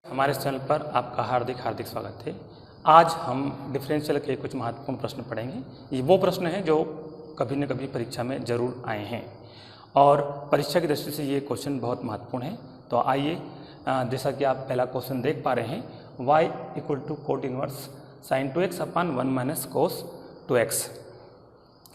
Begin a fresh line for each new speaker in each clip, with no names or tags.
हमारे इस चैनल पर आपका हार्दिक हार्दिक स्वागत है। आज हम डिफरेंशियल के कुछ महत्वपूर्ण प्रश्न पढ़ेंगे। ये वो प्रश्न हैं जो कभी न कभी परीक्षा में ज़रूर आए हैं और परीक्षा की दृष्टि से ये क्वेश्चन बहुत महत्वपूर्ण है। तो आइए, जैसा कि आप पहला क्वेश्चन देख पा रहे हैं, y equal to cot inverse sine 2x upon 1 minus cos 2x,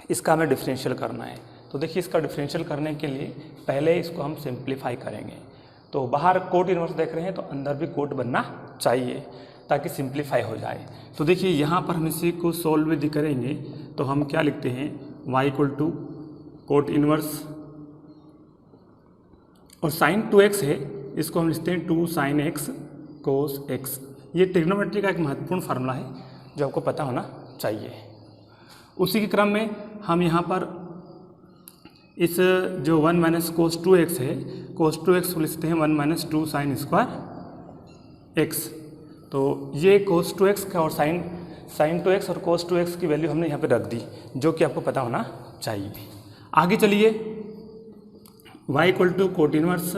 इसका हमें डिफरेंशियल करना है। तो देखिए, इसका डिफरेंशियल करने के लिए पहले इसको हम सिंप्लीफाई करेंगे। तो बाहर कोट इनवर्स देख रहे हैं तो अंदर भी कोट बनना चाहिए ताकि सिंप्लीफाई हो जाए। तो देखिए, यहाँ पर हम इसी को सॉल्व यदि करेंगे तो हम क्या लिखते हैं, y equal to cot inverse और साइन 2x है, इसको हम लिखते हैं 2 sin x कोस x। ये ट्रिग्नोमेट्री का एक महत्वपूर्ण फार्मूला है जो आपको पता होना चाहिए। उसी के क्रम में हम यहाँ पर इस जो 1 माइनस कोस 2x है, कोस 2x को लिखते हैं 1 माइनस 2 साइन स्क्वायर x। तो ये कोस 2x का और साइन 2x और कोस 2x की वैल्यू हमने यहाँ पे रख दी, जो कि आपको पता होना चाहिए। आगे चलिए, y equal to cot inverse,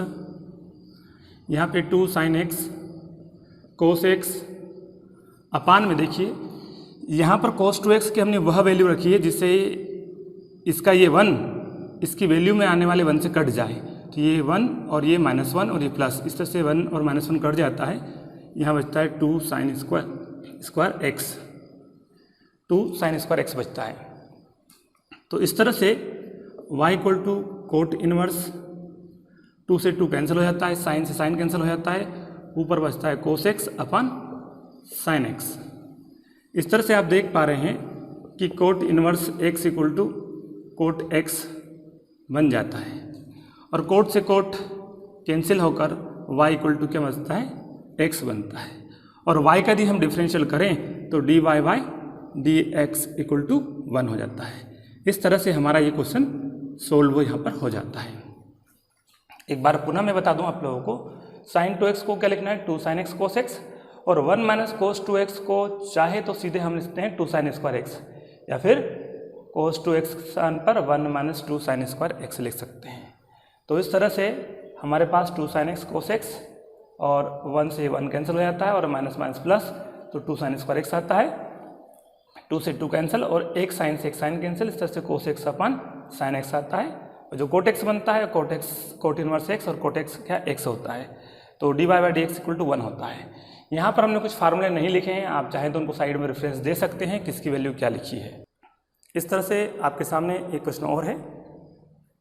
यहाँ पे 2 sine x cos x upon में देखिए, यहाँ पर कोस 2x की हमने वह वैल्यू रखी है जिससे इसका ये 1 इसकी वैल्यू में आने वाले 1 से कट जाए। तो ये 1 और ये -1 और ये प्लस, इस तरह से 1 और -1 कट जाता है। यहाँ बचता है 2 sine square x, 2 sine square x बचता है। तो इस तरह से y equal to cot inverse, 2 से 2 कैंसिल हो जाता है, साइन से साइन कैंसिल हो जाता है, ऊपर बचता है कोस x अपान साइन x। इस तरह से आप देख पा रहे हैं कि cot inverse x equal to cot x बन जाता है और कोट से कोट कैंसिल होकर y इक्वल टू क्या बचता है, x बनता है। और y का यदि हम डिफरेंशियल करें तो dy by dx equal to 1 हो जाता है। इस तरह से हमारा ये क्वेश्चन सोल्व यहाँ पर हो जाता है। एक बार पुनः मैं बता दूं आप लोगों को, साइन 2x को क्या लिखना है, 2 साइन x कोस x, और 1 माइनस कोस 2x को चाहे तो सीधे हम लिखते हैं 2 साइन स्क्वायर x, या फिर कोस 2x स्थान पर 1 माइनस 2 साइन स्क्वायर x लिख सकते हैं। तो इस तरह से हमारे पास 2 साइन x कोस x और 1 से 1 कैंसिल हो जाता है और माइनस माइनस प्लस, तो 2 साइन स्क्वायर x आता है, 2 से 2 कैंसिल और 1 साइन से 1 साइन कैंसिल, इस तरह से cos x upon sine x आता है। और जो कोट x बनता है, कोट इनवर्स x और कोट x क्या x होता है, तो dy by dx equal to 1 होता है। यहाँ पर हमने कुछ फार्मूले नहीं लिखे हैं, आप चाहें तो उनको साइड में रेफरेंस दे सकते हैं किसकी वैल्यू क्या लिखी है। इस तरह से आपके सामने एक क्वेश्चन और है,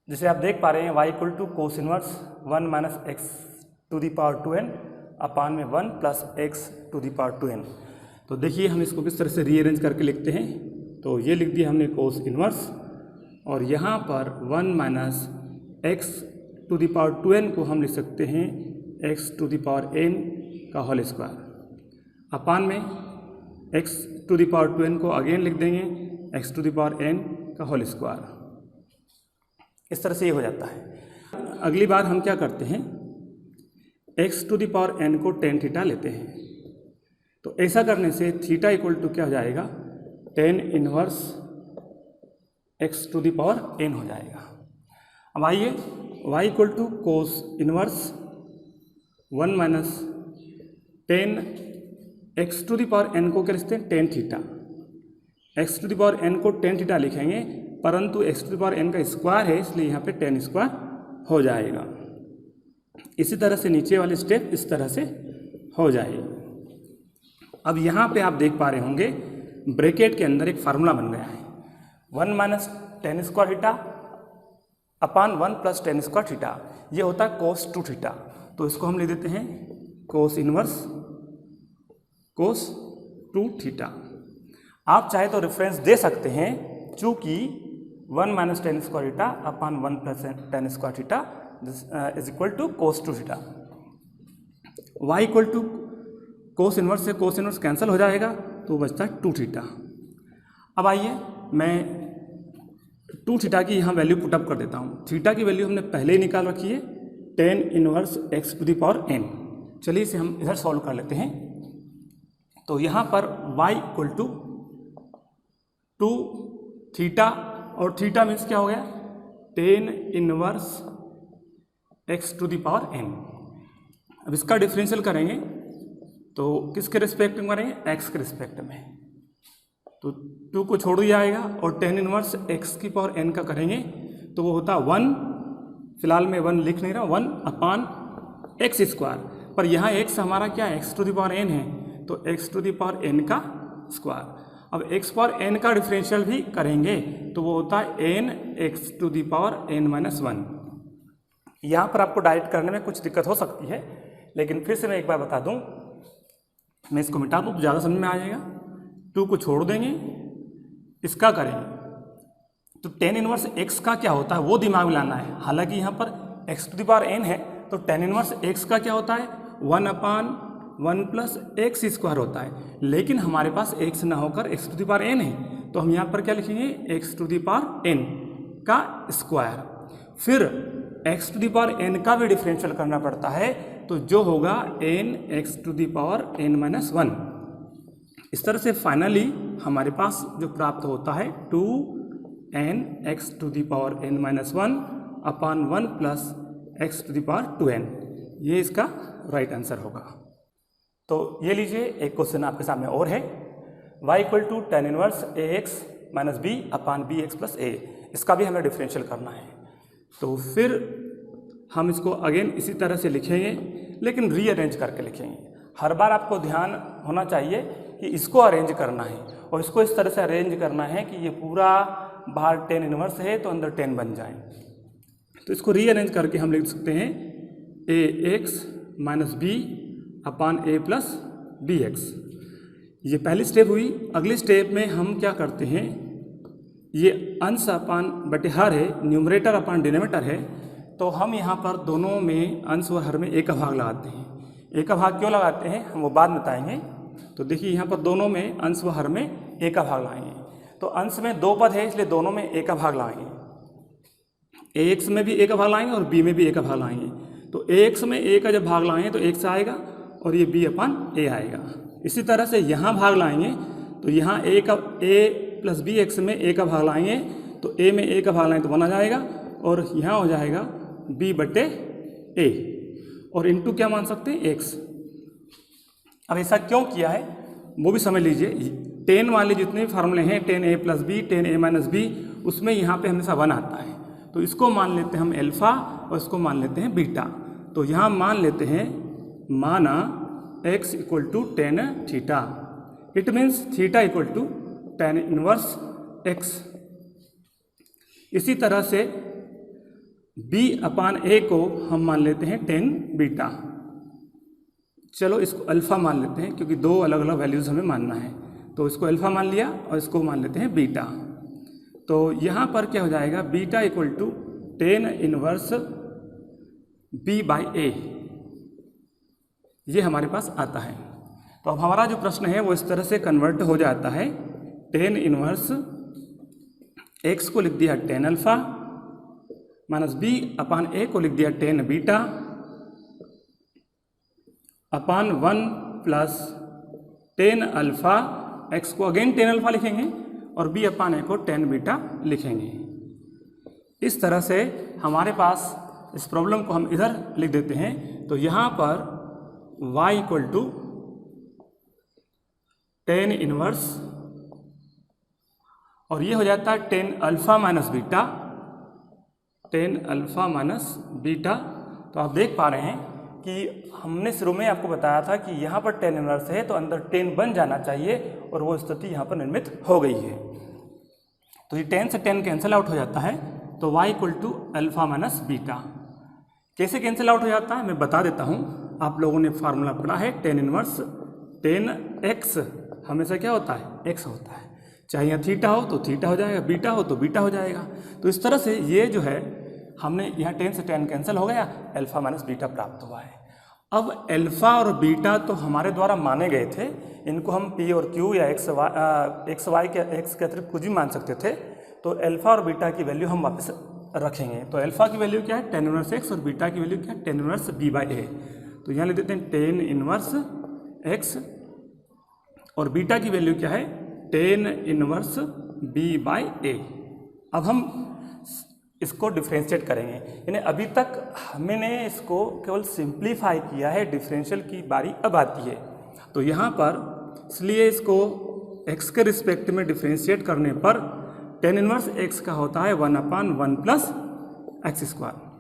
जिसे आप देख पा रहे हैं, y equal to cos inverse 1 minus x to the power 2n upon में 1 plus x to the power 2n। तो देखिए, हम इसको किस तरह से रीअरेंज करके लिखते हैं। तो ये लिख दिया हमने कोस इनवर्स, और यहाँ पर 1 minus x to the power 2n को हम लिख सकते हैं x to the power n का होल स्क्वायर, अपान में x to the power 2n को अगेन लिख देंगे x to the power n का होल स्क्वायर। इस तरह से ये हो जाता है। अगली बार हम क्या करते हैं, x to the power n को tan थीटा लेते हैं। तो ऐसा करने से थीटा इक्वल टू क्या हो जाएगा, tan inverse x to the power n हो जाएगा। अब आइए, y equal to cos inverse 1 minus tan x to the power n को क्या लिखते हैं, tan theta. x to the power n को tan थीटा लिखेंगे, परंतु x to the power n का स्क्वायर है, इसलिए यहाँ पे tan स्क्वायर हो जाएगा। इसी तरह से नीचे वाले स्टेप इस तरह से हो जाएगी। अब यहाँ पे आप देख पा रहे होंगे, ब्रैकेट के अंदर एक फार्मूला बन गया है, 1 minus tan square theta upon 1 plus tan square theta, ये होता है कोस 2 थीटा। तो इसको हम लिख देते हैं कोस इनवर्स कोस 2 थीटा। आप चाहे तो रेफरेंस दे सकते हैं, चूंकि 1 minus tan square theta upon 1 plus tan square theta is equal to cos 2 theta. y equal to cos inverse से कोस इनवर्स कैंसिल हो जाएगा, तो बचता है 2 थीटा। अब आइए, मैं 2 थीटा की यहाँ वैल्यू पुटअप कर देता हूँ। थीटा की वैल्यू हमने पहले ही निकाल रखी है, tan inverse x to the power n। चलिए इसे हम इधर सॉल्व कर लेते हैं। तो यहाँ पर y इक्वल टू 2 थीटा, और थीटा मीन्स क्या हो गया, tan inverse x to the power n। अब इसका डिफरेंशियल करेंगे तो किसके रिस्पेक्ट में करेंगे, x के रिस्पेक्ट में, तो 2 को छोड़ दिया जाएगा और tan इनवर्स x की पावर n का करेंगे तो वो होता 1, फिलहाल मैं 1 लिख नहीं रहा, 1/x²। पर यहाँ x हमारा क्या है, x to the power n है, तो x to the power n का स्क्वायर। अब x पावर n का डिफरेंशियल भी करेंगे तो वो होता है n x to the power n-1। यहाँ पर आपको डायरेक्ट करने में कुछ दिक्कत हो सकती है, लेकिन फिर से मैं एक बार बता दूँ, मैं इसको मिटा दूँ तो ज़्यादा समझ में आ जाएगा। 2 को छोड़ देंगे, इसका करेंगे तो tan इनवर्स x का क्या होता है वो दिमाग में लाना है। हालांकि यहाँ पर x to the power n है तो tan इनवर्स x का क्या होता है, 1/1 प्लस x² होता है, लेकिन हमारे पास x ना होकर x to the power n है, तो हम यहाँ पर क्या लिखेंगे, x to the power n का स्क्वायर। फिर x to the power n का भी डिफरेंशियल करना पड़ता है, तो जो होगा n x to the power n-1। इस तरह से फाइनली हमारे पास जो प्राप्त होता है 2n x to the power n-1/1 plus x to the power 2n, ये इसका राइट आंसर होगा। तो ये लीजिए एक क्वेश्चन आपके सामने और है, y = tan inverse ax minus b/bx plus a, इसका भी हमें डिफरेंशियल करना है। तो फिर हम इसको अगेन इसी तरह से लिखेंगे, लेकिन रीअरेंज करके लिखेंगे। हर बार आपको ध्यान होना चाहिए कि इसको अरेंज करना है और इसको इस तरह से अरेंज करना है कि ये पूरा बाहर tan इनवर्स है तो अंदर tan बन जाए। तो इसको रीअरेंज करके हम लिख सकते हैं ax minus b/a plus bx। ये पहली स्टेप हुई। अगली स्टेप में हम क्या करते हैं, ये अंश अपान बटे हर है, न्यूमरेटर अपान डिनोमिनेटर है, तो हम यहाँ पर दोनों में अंश और हर में a का भाग लगाते हैं। a का भाग क्यों लगाते हैं हम वो बाद में बताएंगे। तो देखिए यहाँ पर दोनों में अंश व हर में a का भाग लगाएंगे, तो अंश में 2 पद है इसलिए दोनों में a का भाग लगाएंगे, ax में भी a का भाग लगाएंगे और b में भी a का भाग लगाएंगे। तो ax में a का जब भाग लगाएंगे तो x आएगा और ये b/a आएगा। इसी तरह से यहाँ भाग लाएंगे तो यहाँ a प्लस bx में a का भाग लाएंगे तो a में a का भाग लाएंगे तो 1 आ जाएगा और यहाँ हो जाएगा b/a और इनटू क्या मान सकते हैं x। अब ऐसा क्यों किया है वो भी समझ लीजिए। tan वाले जितने भी फार्मूले हैं tan a plus b, tan a minus b, उसमें यहाँ पे हमेशा 1 आता है, तो इसको मान लेते हैं हम अल्फ़ा और इसको मान लेते हैं बीटा। तो यहाँ मान लेते हैं माना x = tan theta, it means theta = tan inverse x। इसी तरह से b/a को हम मान लेते हैं tan बीटा। चलो इसको अल्फ़ा मान लेते हैं क्योंकि 2 अलग अलग वैल्यूज़ हमें मानना है, तो इसको अल्फ़ा मान लिया और इसको मान लेते हैं बीटा। तो यहाँ पर क्या हो जाएगा, बीटा = tan इनवर्स b/a, ये हमारे पास आता है। तो अब हमारा जो प्रश्न है वो इस तरह से कन्वर्ट हो जाता है, tan इनवर्स x को लिख दिया tan अल्फ़ा माइनस b/a को लिख दिया tan बीटा अपान 1 प्लस tan अल्फ़ा, x को अगेन tan अल्फ़ा लिखेंगे और b/a को tan बीटा लिखेंगे। इस तरह से हमारे पास इस प्रॉब्लम को हम इधर लिख देते हैं। तो यहाँ पर y = tan इनवर्स और ये हो जाता है tan alpha minus beta, tan alpha minus beta. तो आप देख पा रहे हैं कि हमने शुरू में आपको बताया था कि यहाँ पर tan इनवर्स है तो अंदर tan बन जाना चाहिए और वो स्थिति यहाँ पर निर्मित हो गई है। तो ये tan से tan कैंसिल आउट हो जाता है, तो y = अल्फ़ा माइनस बीटा। कैसे कैंसिल आउट हो जाता है मैं बता देता हूँ। आप लोगों ने फार्मूला पढ़ा है, tan इनवर्स tan x हमेशा क्या होता है, x होता है। चाहे यहाँ थीटा हो तो थीटा हो जाएगा, बीटा हो तो बीटा हो जाएगा। तो इस तरह से ये जो है हमने यहाँ tan से tan कैंसिल हो गया, अल्फ़ा माइनस बीटा प्राप्त हुआ है। अब अल्फ़ा और बीटा तो हमारे द्वारा माने गए थे, इनको हम p और q या x के अतिरिक्त कुछ भी मान सकते थे। तो अल्फ़ा और बीटा की वैल्यू हम वापस रखेंगे। तो अल्फ़ा की वैल्यू क्या है, tan इनवर्स x और बीटा की वैल्यू क्या है, tan इनवर्स b/a। तो यहाँ लिख देते हैं tan इनवर्स x और बीटा की वैल्यू क्या है, tan इनवर्स b/a। अब हम इसको डिफ्रेंशिएट करेंगे, यानी अभी तक हमने इसको केवल सिंप्लीफाई किया है, डिफरेंशियल की बारी अब आती है। तो यहाँ पर इसलिए इसको x के रिस्पेक्ट में डिफ्रेंशिएट करने पर tan इनवर्स x का होता है 1/1 प्लस एक्स स्क्वायर।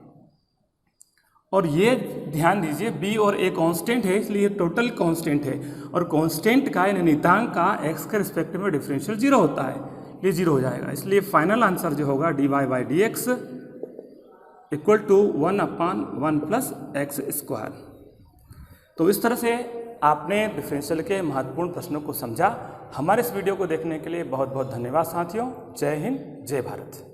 और ये ध्यान दीजिए b और a कांस्टेंट है, इसलिए टोटल कांस्टेंट है, और कांस्टेंट का यानी नियतांक का x के रिस्पेक्ट में डिफरेंशियल 0 होता है, ये 0 हो जाएगा। इसलिए फाइनल आंसर जो होगा dy/dx equal to 1/1 plus x square. तो इस तरह से आपने डिफरेंशियल के महत्वपूर्ण प्रश्नों को समझा। हमारे इस वीडियो को देखने के लिए बहुत बहुत धन्यवाद साथियों। जय हिंद, जय भारत।